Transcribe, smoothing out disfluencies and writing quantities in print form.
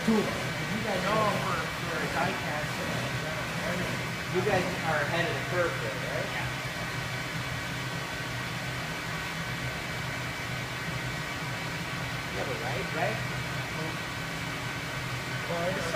two of us. You guys know for a die cast. You guys are ahead of the curve there, right? Yeah. Yeah, but right? Well,